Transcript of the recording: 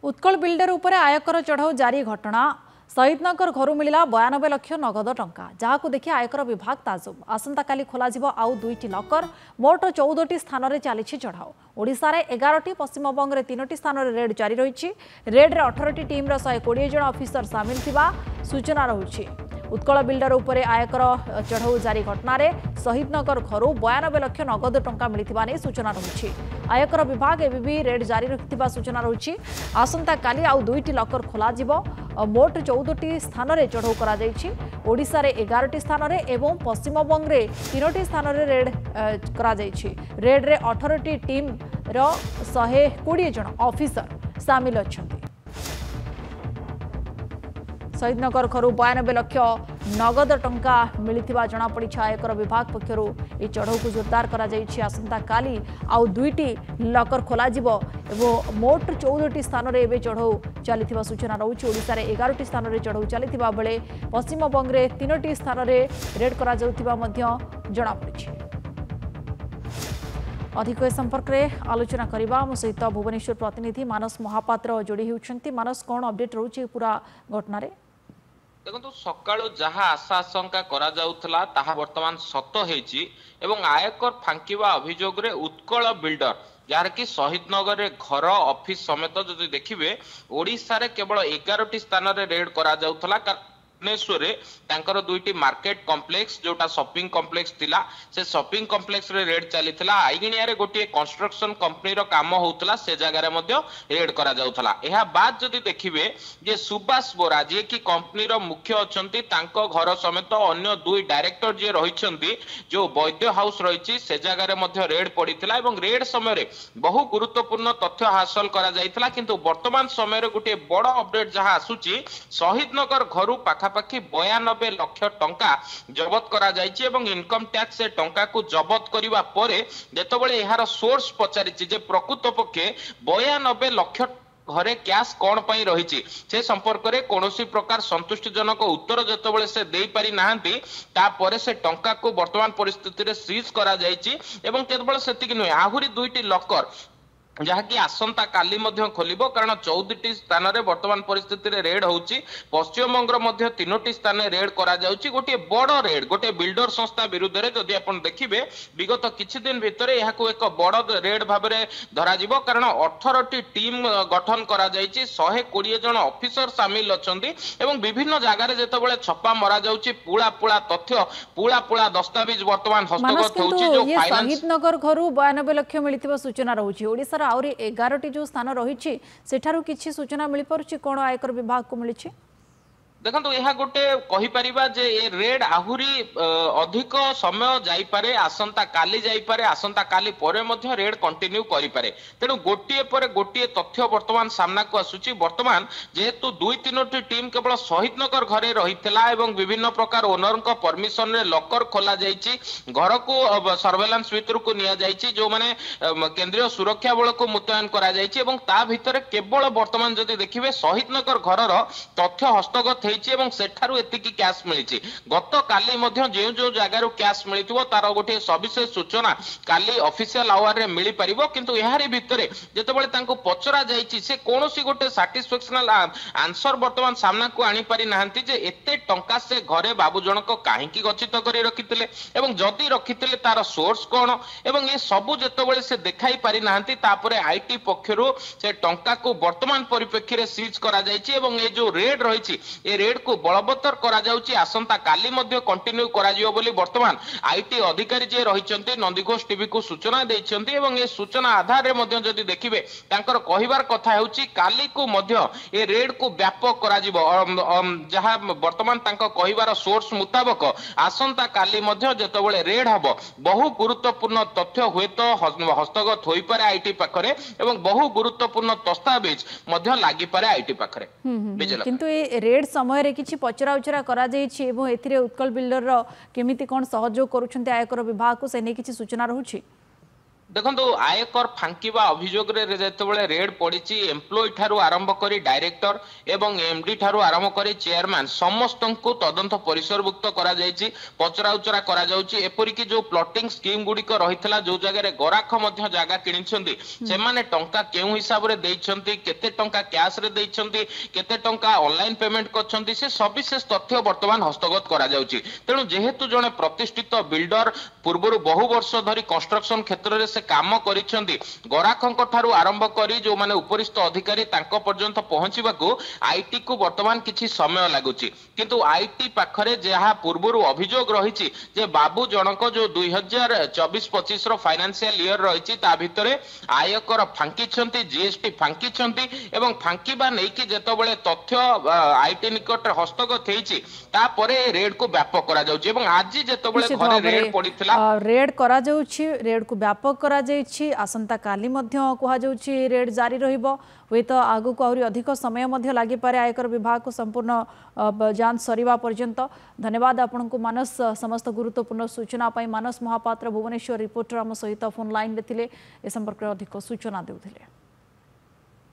Utkal builder उपरे आयकर चढ़ाऊ जारी घटना शहीदनगर घर मिला 92 लाख नगद टंका जहां देखि आयकर विभाग ताजुब आसंता काली खोल आउ 2टी लकर मोट 14टी स्थान में चली चढ़ाऊ ओडिशा रे 11टी पश्चिमबंग में 3टी स्थान में रेड जारी रही रेड्रे 18टी टीम 120 जन ऑफिसर सामिल थिबा सूचना रही उत्कल बिल्डर उपरे आयकर चढ़ाऊ जारी घटना शहीदनगर घर 92 लाख नगद टंका मिलता नहीं सूचना रही आयकर विभाग एवं रेड जारी रखिथिबा सूचना रही आसंता काली आउ 2टी लकर खोल मोट 14टी स्थान में चढ़ाऊ ओडिशा रे 11टी स्थान में एवं पश्चिमबंग में 3टी स्थान में रेड रेड्रे 18टी टीम 120 जन ऑफिसर सामिल अच्छा शहीदनगर घर 92 लाख नगद टंका मिलता जमापड़ी आयकर विभाग पक्षर ये चढ़ाऊ को जोरदार आसंता काली आउ 2टी लकर खोल मोट 14टी स्थान में चढ़ाऊ चली सूचना रही ओडिशा रे 11टी स्थान में चढ़ाऊ चली बेले पश्चिमबंग में 3टी स्थान में रेड करा जमापड़ी अधिक संपर्क में आलोचना करने मो सहित भुवनेश्वर प्रतिनिधि मानस महापात्र जोड़ी होती मानस कौन अपडेट रोचे पूरा घटना देखो सका जहाँ आशा आशंका करा वर्तमान सत हो आयकर फांकिवा अभियोग रे उत्कल बिल्डर जार कि शहीदनगर रे घर ऑफिस समेत जो देखिए ओडिशा रे केवल 11टी स्थान में रेड करा भुवनेश्वर तांकर 2टी मार्केट कॉम्प्लेक्स जोटा शॉपिंग कॉम्प्लेक्स थिला से शॉपिंग कॉम्प्लेक्स रे रेड चलीथिला आईगिणिया रे गोटे कंस्ट्रक्शन कंपनी रो काम होउतला से जगह रे मध्य रेड करा जाउथला एहा बाद जदी देखिबे जे सुभाष बोरा जे कि कंपनी रो मुख्य अछंती तांको घर समेत अन्य 2 डायरेक्टर जे रहिछंती जो वैद्य हाउस रहिछि से जगह रे मध्य रेड पड़ीथिला एवं रेड समय रे बहु गुरुत्वपूर्ण तथ्य हासिल करा जाइथिला किंतु वर्तमान समय रे गोटे बड़ अपडेट जहां आसुची शहीदनगर घरु पाखा पाखी 92 लाख टंका जबत करा जायछि एवं इनकम टैक्स से टंका को जबत करिवा परे जेतबेले एहार सोर्स पचारिछि जे प्रकृत पक्षे 92 लाख घरे कैश कौन पाई रही से संपर्क में कौन प्रकार संतुष्टिजनक उत्तर जेतबेले से दे पारि नाहंती तापरे से टंका को वर्तमान परिस्थिति रे सीज करा जायछि एवं केवल सेतिक नुहे आहुरी 2टी लकर जहाँकि आसंता काली खोलिबो कारण 14टी स्थान में वर्तमान परिस्थिति रे रेड होउची पश्चिमबंग मध्य 3टी स्थान में रेड करा जाउची गोटे बड़ रेड गोटे बिल्डर संस्था विरुद्ध रे जदि आपण देखिबे विगत किछि दिन भितरे याको एक बड़ रेड भाबरे धरा जिवो कारण 18टी टीम गठन करा जायची 120 जन ऑफिसर सामिल अछंती एवं विभिन्न जगह रे जेतबेले छप्पा मरा जाउची पुळा पुळा तथ्य पुळा पुळा दस्तावेज वर्तमान हस्तगत होउची जो फाइनेंस शहीदनगर घरु 92 लाख मिलिथिबा सूचना रहउची ओडिसा आउरी 11टी जो स्थान रही सेठारु किछि सूचना मिल पारुछि कोन आयकर विभाग को मिलिछि देखो यह गोटे कहीपर जे ए रेड आहुरी अधिक समय जाइपारे आसंता काली जाइपारे आसंता काली परे मध्य रेड कंटिन्यू करिपारे तेणु गोटिए पर गोटिए तथ्य वर्तमान सामना को आसुची वर्तमान जेहेतु 2-3टी टीम केवल शहीदनगर घरे रहितला एवं विभिन्न प्रकार ओनर को परमिशन रे लॉकर खोला जाइछि घर को सर्वेलेंस भितर को निया जाइछि जो माने केंद्रीय सुरक्षा बल को मुतयन करा जाइछि एवं ता भितर केवल वर्तमान जदि देखिबे शहीदनगर घरर तथ्य हस्तगत एवं सेठारु एतिकी कैश मिली गत काली मध्य जो जो जगार कैश मिलिथिबो तार गोटे सविशेष सूचना काली ऑफिशियल आवर रे मिली परिबो किंतु एहारी भितरे जेतेबेले तांको पचरा जाईची से कोनोसी गोटे सैटिस्फैक्शनल आंसर वर्तमान सामना को आनी पारि नाहंती जे एते टंका से घरे बाबू जनक काहेकी गच्छित करी रखिथिले एवं जदी रखिथिले तार सोर्स कोन एवं ए सबु जेतेबेले से देखाई पारि नाहंती तापरे आईटी पक्षरु से टंका को वर्तमान परिप्रेक्षी रे सीज करा जाईची एवं ए जो रेड रहिची ए रेड को बलवत्तर करा जाउची आसंता काली मध्य कंटिन्यू करा जियो बोली वर्तमान आईटी अधिकारी जे रहिचंती नंदीघोष टीवी को सूचना देइचंती एवं ए सूचना आधार रे मध्य जदि देखिबे तांकर कहिबार कथा हेउची काली को मध्य ए रेड को व्यापक करा जिवो जहां वर्तमान तांको कहिबार सोर्स मुताबिक आसंता काली मध्य जेतबेले रेड हबो बहु गुरुत्वपूर्ण तथ्य हेतो हस्तगत होई पारे आईटी पाखरे एवं बहु गुरुत्वपूर्ण दस्तावेज मध्य लागि पारे आईटी पाखरे किंतु ए रेड समय रे किछि पचरा उचरा करा जाइछि एवं एथिरे उत्कल बिल्डर रो केमिति कोन सहयोग करूछन्ते आयकर विभाग को से नै किछि सूचना रहउछि देखो आयकर फांकिबा अभियोग जितेबाला रेड पड़ी एम्प्लॉय ठारू आरंभ करी डायरेक्टर एवं एमडी ठारू आरंभ करी चेयरमैन समस्त को तदंत परिसरभुक्त करा जायछि पचरा उचरा करा जाउछि एपरिकी जो प्लॉटिंग स्कीम गुडिक रहितला जो जगह गराख मध्य जागा किनिछन्ती से माने टंका केउ हिसाब रे दैछन्ती केते टंका कैश रे दैछन्ती केते टंका ऑनलाइन पेमेंट करछन्ती से सविशेष तथ्य वर्तमान हस्तगत करा जाउछि तेणु जेहेतु जने प्रतिष्ठित बिल्डर पूर्वरु बहु वर्ष धरी कंस्ट्रक्शन क्षेत्र रे से काम करिसेंती गराखंक ठारू आरंभ करी जो माने उपरिस्थ अधिकारी तांको पर्यंत पहुंचीबाकू आईटी को वर्तमान किछि समय लागुची किंतु आईटी पाखरे जहा पूर्वरु अभियोग रहिछि जे बाबू जनक जो 2024-25 रो फाइनेंशियल ईयर रहिछि ता भितरे आयकर फांकिछंती जीएसटी फांकिछंती एवं फांकीबा नै कि जेतबेले तथ्य आईटी निकट हस्तगत हेछि ता परे रेड को व्यापक करा जाउछि एवं आज जेतबेले घरे रेड पडिथिला रेड करा जाउछि रेड को व्यापक करा जाइछि आसंता काली मध्य कुहा जाउछि रेड जारी रहिबो हुए तो आगु को आहुरी अधिक समय मध्य लागि पारे आयकर विभाग को संपूर्ण जांच सरिबा पर्यंत धन्यवाद आपन को मानस समस्त गुरुत्वपूर्ण सूचना पाई मानस महापात्र भुवनेश्वर रिपोर्टर आम सहित फोन लाइन रे थिले ए संपर्क अधिक सूचना देउथिले।